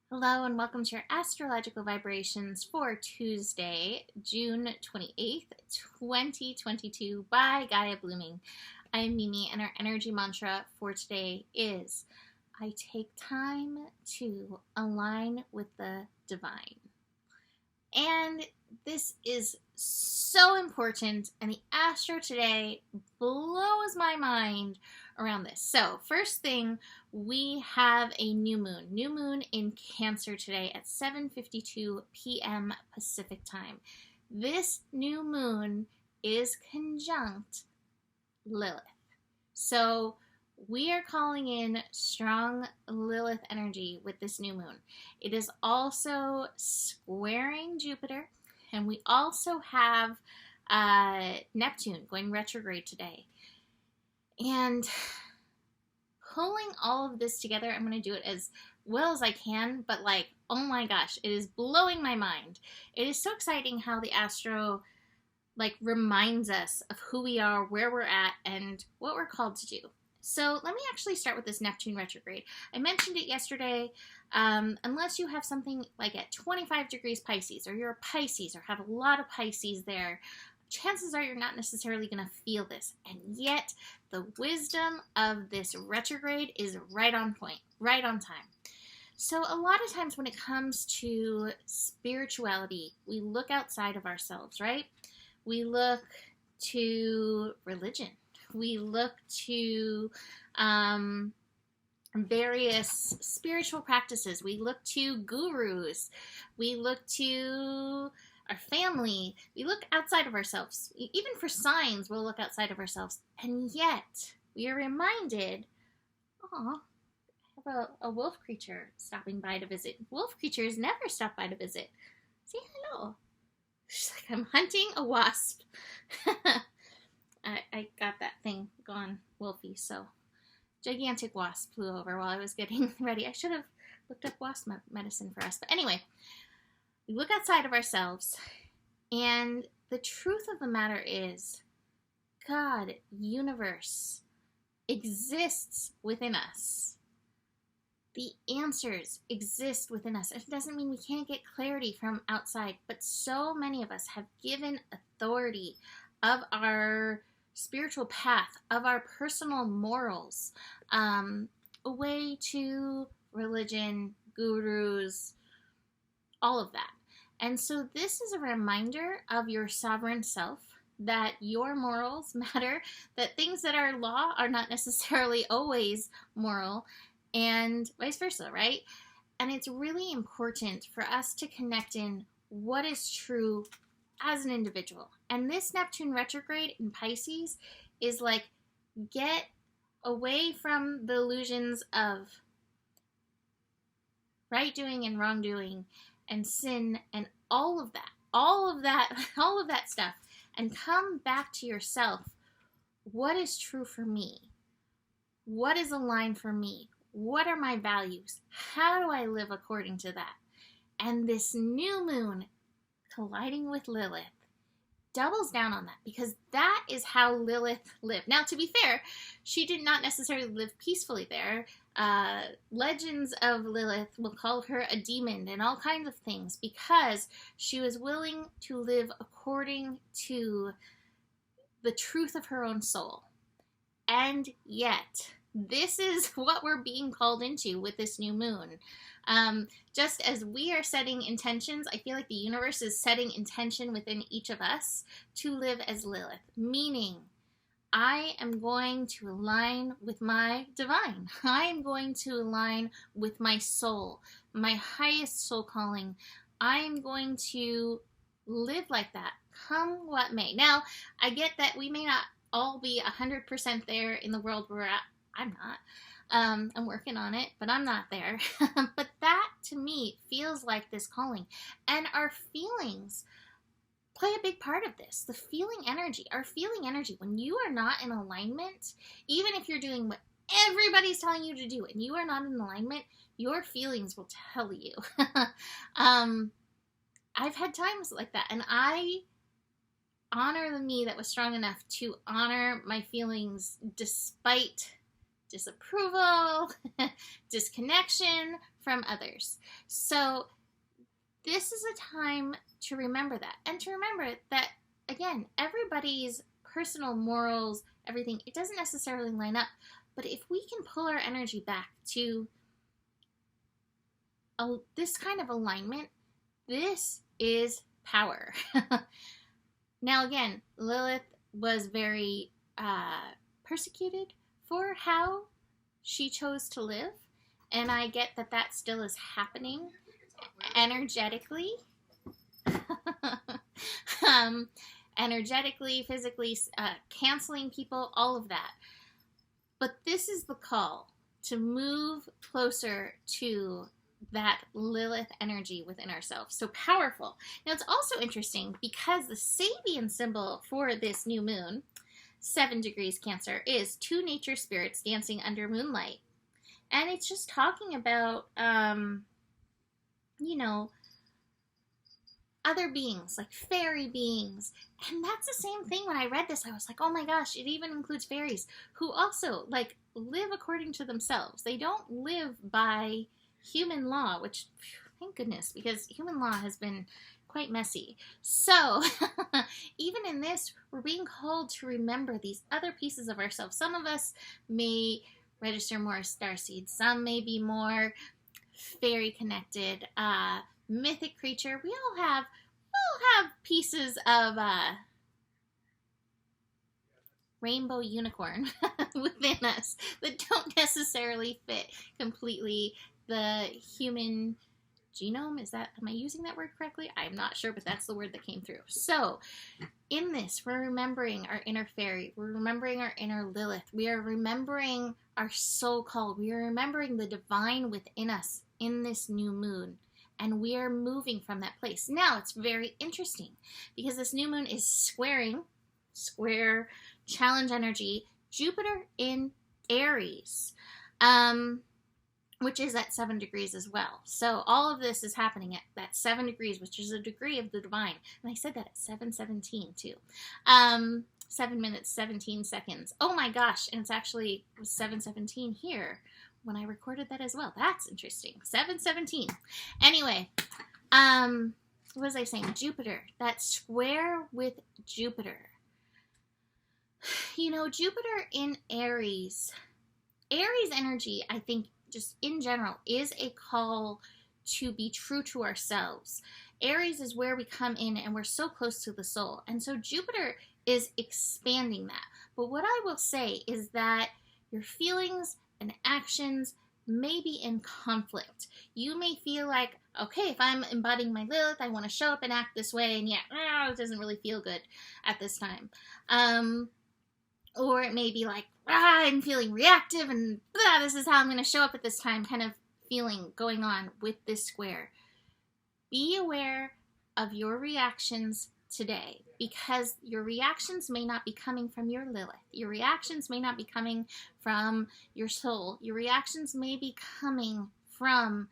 Hello and welcome to your astrological vibrations for Tuesday, June 28th, 2022 by Gaia Blooming. I am Mimi and our energy mantra for today is I take time to align with the divine. And this is so important, and the astro today blows my mind around this. So first thing, we have a new moon in Cancer today at 7:52 p.m. Pacific time. This new moon is conjunct Lilith. So we are calling in strong Lilith energy with this new moon. It is also squaring Jupiter, and we also have Neptune going retrograde today. And pulling all of this together, I'm going to do it as well as I can, but oh my gosh, it is blowing my mind. It is so exciting how the astro reminds us of who we are, where we're at, and what we're called to do. So let me actually start with this Neptune retrograde. I mentioned it yesterday. Unless you have something like at 25 degrees Pisces, or you're a Pisces, or have a lot of Pisces there, chances are you're not necessarily going to feel this. And yet, the wisdom of this retrograde is right on point, right on time. So a lot of times when it comes to spirituality, we look outside of ourselves, right? We look to religion. We look to various spiritual practices. We look to gurus. We look to our family. We look outside of ourselves. Even for signs, we'll look outside of ourselves. And yet, we are reminded, I have a wolf creature stopping by to visit. Wolf creatures never stop by to visit. Say hello. She's like, I'm hunting a wasp. I got that thing gone, Wolfie, so gigantic wasp flew over while I was getting ready. I should have looked up wasp medicine for us. But anyway, we look outside of ourselves, and the truth of the matter is God, universe, exists within us. The answers exist within us. It doesn't mean we can't get clarity from outside, but so many of us have given authority of our spiritual path, of our personal morals, away to religion, gurus, all of that. And so this is a reminder of your sovereign self, that your morals matter, that things that are law are not necessarily always moral, and vice versa, right? And it's really important for us to connect in what is true as an individual. And this Neptune retrograde in Pisces is get away from the illusions of right doing and wrong doing and sin and all of that stuff, and come back to yourself. What is true for me? What is aligned for me? What are my values? How do I live according to that? And this new moon colliding with Lilith doubles down on that, because that is how Lilith lived. Now, to be fair, she did not necessarily live peacefully there. Legends of Lilith will call her a demon and all kinds of things, because she was willing to live according to the truth of her own soul. And yet, this is what we're being called into with this new moon. Just as we are setting intentions, I feel like the universe is setting intention within each of us to live as Lilith, meaning I am going to align with my divine. I am going to align with my soul, my highest soul calling. I am going to live like that, come what may. Now, I get that we may not all be 100% there in the world we're at. I'm not. I'm working on it, but I'm not there. But that, to me, feels like this calling. And our feelings play a big part of this. The feeling energy, our feeling energy, when you are not in alignment, even if you're doing what everybody's telling you to do and you are not in alignment, your feelings will tell you. I've had times like that, and I honor the me that was strong enough to honor my feelings despite disapproval, disconnection from others. So this is a time to remember that, and to remember that, again, everybody's personal morals, everything, it doesn't necessarily line up, but if we can pull our energy back to this kind of alignment, this is power. Now, again, Lilith was very persecuted for how she chose to live, and I get that that still is happening energetically. Energetically, physically, canceling people, all of that. But this is the call to move closer to that Lilith energy within ourselves. So powerful. Now, it's also interesting because the Sabian symbol for this new moon, 7 degrees Cancer, is 2 nature spirits dancing under moonlight. And it's just talking about, you know, other beings, like fairy beings. And that's the same thing. When I read this, I was like, oh my gosh, it even includes fairies who also, like, live according to themselves. They don't live by human law, which, thank goodness, because human law has been quite messy. So, even in this, we're being called to remember these other pieces of ourselves. Some of us may register more starseeds. Some may be more fairy connected, mythic creature. We all have pieces of rainbow unicorn within us that don't necessarily fit completely the human genome. Am I using that word correctly? I'm not sure, but that's the word that came through. So in this, we're remembering our inner fairy. We're remembering our inner Lilith. We are remembering our soul call. We are remembering the divine within us in this new moon. And we are moving from that place. Now, it's very interesting because this new moon is square challenge energy, Jupiter in Aries, which is at 7 degrees as well. So all of this is happening at that 7 degrees, which is a degree of the divine. And I said that at 7:17 too. 7 minutes, 17 seconds. Oh my gosh. And it's actually 7:17 here when I recorded that as well. That's interesting. 7:17. Anyway, what was I saying? Jupiter. That square with Jupiter. You know, Jupiter in Aries. Aries energy, I think, just in general, is a call to be true to ourselves. Aries is where we come in and we're so close to the soul. And so Jupiter is expanding that. But what I will say is that your feelings and actions may be in conflict. You may feel like, okay, if I'm embodying my Lilith, I want to show up and act this way, and it doesn't really feel good at this time. Or it may be like, I'm feeling reactive, and this is how I'm going to show up at this time, kind of feeling going on with this square. Be aware of your reactions today, because your reactions may not be coming from your Lilith. Your reactions may not be coming from your soul. Your reactions may be coming from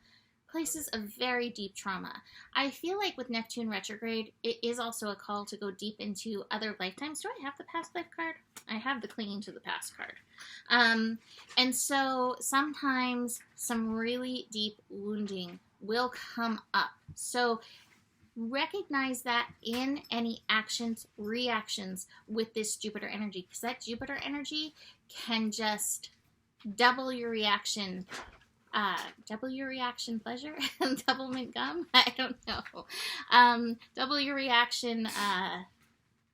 places of very deep trauma. I feel like with Neptune retrograde, it is also a call to go deep into other lifetimes. Do I have the past life card? I have the clinging to the past card. And so sometimes some really deep wounding will come up. So recognize that in any actions, reactions with this Jupiter energy, because that Jupiter energy can just double your reaction. Double your reaction pleasure? Double mint gum? I don't know. Double your reaction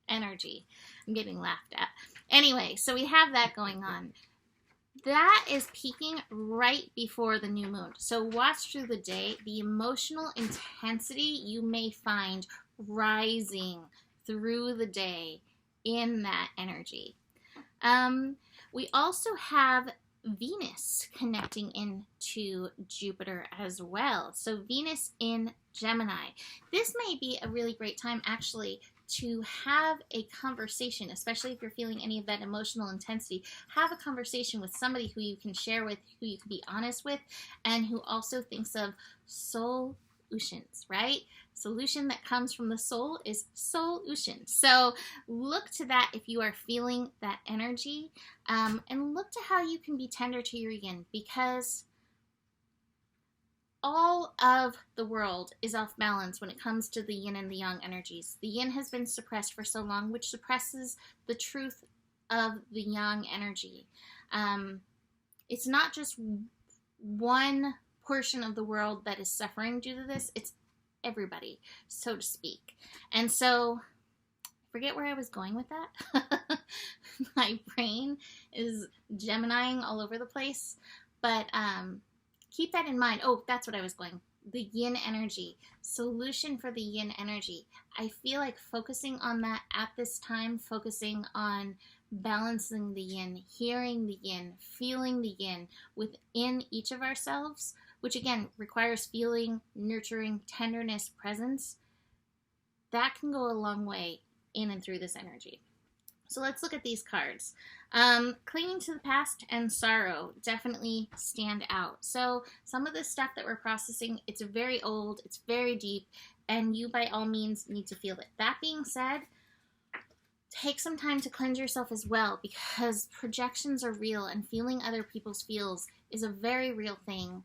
energy. I'm getting laughed at. Anyway, so we have that going on. That is peaking right before the new moon. So watch through the day. The emotional intensity you may find rising through the day in that energy. We also have Venus connecting into Jupiter as well. So Venus in Gemini. This may be a really great time actually to have a conversation, especially if you're feeling any of that emotional intensity. Have a conversation with somebody who you can share with, who you can be honest with, and who also thinks of soul solutions, right? Solution that comes from the soul is solution. So look to that if you are feeling that energy, and look to how you can be tender to your yin, because all of the world is off balance when it comes to the yin and the yang energies. The yin has been suppressed for so long, which suppresses the truth of the yang energy. It's not just one portion of the world that is suffering due to this, it's everybody, so to speak. And so, forget where I was going with that. My brain is Geminiing all over the place, but keep that in mind. Oh, that's what I was going. The yin energy. Solution for the yin energy. I feel like focusing on that at this time, focusing on balancing the yin, hearing the yin, feeling the yin within each of ourselves, which again requires feeling, nurturing, tenderness, presence, that can go a long way in and through this energy. So let's look at these cards. Clinging to the past and sorrow definitely stand out. So some of the stuff that we're processing, it's very old, it's very deep, and you by all means need to feel it. That being said, take some time to cleanse yourself as well, because projections are real and feeling other people's feels is a very real thing,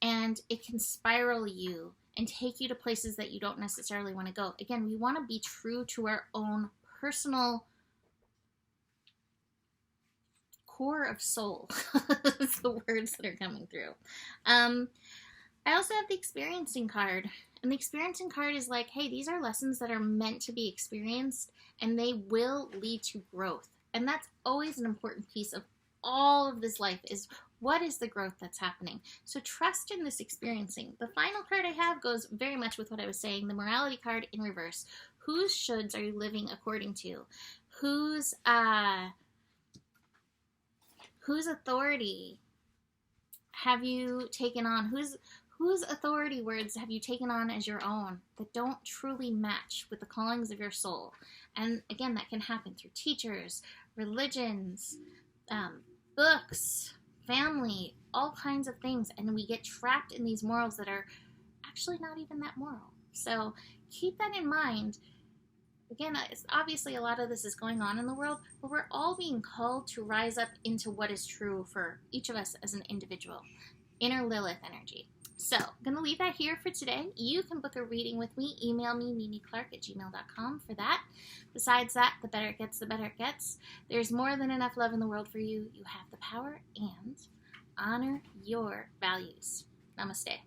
and it can spiral you and take you to places that you don't necessarily want to go. Again, we want to be true to our own personal core of soul. That's the words that are coming through. I also have the experiencing card. And the experiencing card is like, hey, these are lessons that are meant to be experienced, and they will lead to growth. And that's always an important piece of all of this life, is what is the growth that's happening? So trust in this experiencing. The final card I have goes very much with what I was saying, the morality card in reverse. Whose shoulds are you living according to? Whose authority have you taken on? Whose authority words have you taken on as your own that don't truly match with the callings of your soul? And again, that can happen through teachers, religions, books, family, all kinds of things. And we get trapped in these morals that are actually not even that moral. So keep that in mind. Again, it's obviously a lot of this is going on in the world, but we're all being called to rise up into what is true for each of us as an individual. Inner Lilith energy. So, I'm going to leave that here for today. You can book a reading with me. Email me, mimiclark@gmail.com for that. Besides that, the better it gets, the better it gets. There's more than enough love in the world for you. You have the power, and honor your values. Namaste.